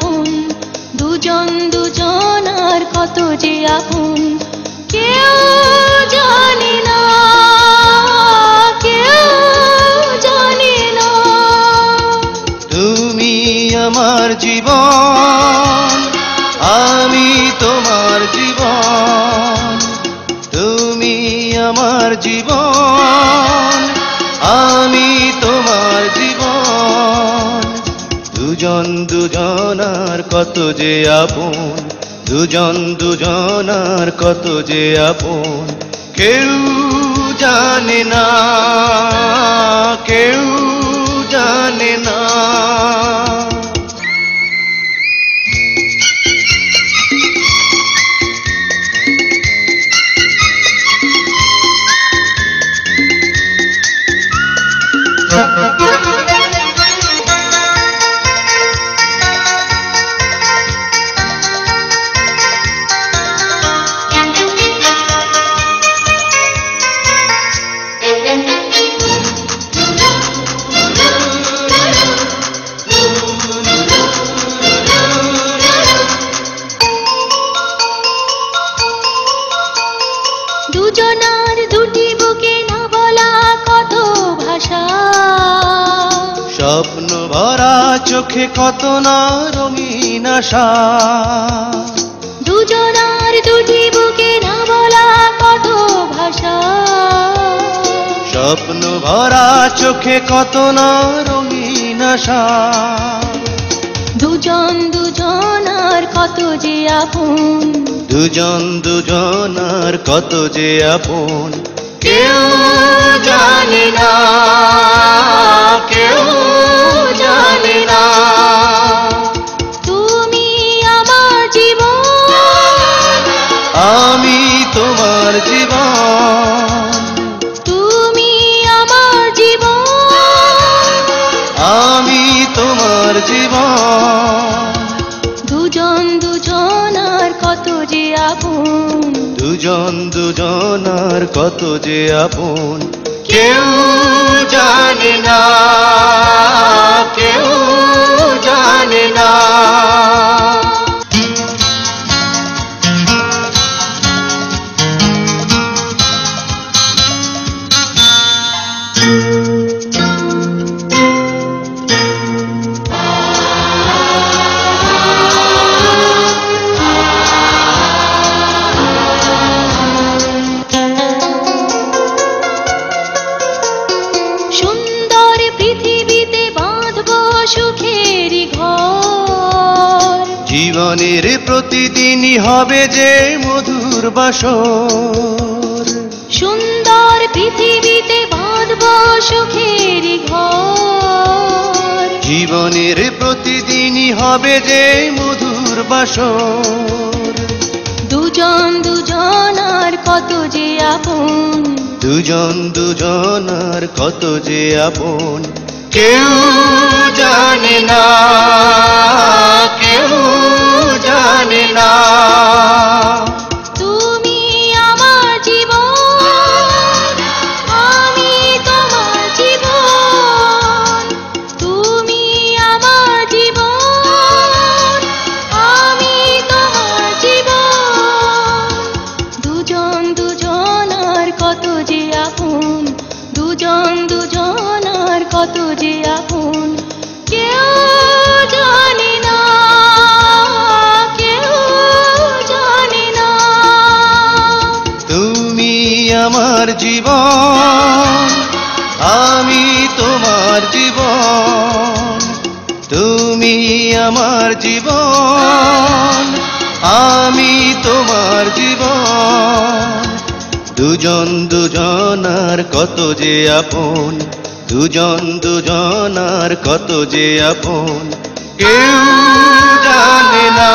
আপন, দুজন দুজনার কত যে আপন, কেউ জানে না, কেউ জানে না। তুমি আমার জীবন, আমি তোমার জীবন। তুমি আমার জীবন, আমি তোমার জীবন। দুজন দুজনার কত যে আপন, দুজন দুজনার কত যে আপন, কেউ জানে না, কেউ জানে না। দুজনার দুটি বুকে না বলা কত ভাষা, স্বপ্ন ভরা চোখে কত না রঙিন আশা। দুজনার দুটি বুকে না বলা কত ভাষা, স্বপ্ন ভরা চোখে কত না রঙিন আশা। দুজন দুজনার কত যে আপন, দুজন দুজনার কত যে আপন, কেউ জানে না, কেউ জানে না। তুমি আমার জীবন, আমি তোমার জীবন। তুমি আমার জীবন, আমি তোমার জীবন। দুজন দুজনার কত যে আপন, দুজন দুজনার কত যে আপন, কেউ জানে না, কেউ জানে না। সুন্দর পৃথিবীতে বাঁধবো সুখেরই ঘর, জীবনের প্রতিদিনই হবে যে মধুর বাসর। সুন্দর পৃথিবীতে বাঁধবো সুখেরই ঘর, জীবনের প্রতিদিনই হবে যে মধুর বাসর। দুজন দুজনার কত যে আপন, দুজন দুজনার কত যে আপন, কেউ জানে না, কেউ জানে না। তুমি আমার জীবন, আমি তোমার জীবন। তুমি আমার জীবন, আমি তোমার জীবন। দুজন দুজনার কত যে আপন, দুজন দুজনার কত যে আপন, কেউ জানে না, কেউ জানে না। তুমি আমার জীবন, আমি তোমার জীবন। তুমি আমার জীবন, আমি তোমার জীবন। দুজন দুজনার কত যে আপন, দুজন দুজনার কত যে আপন, কেউ জানে না।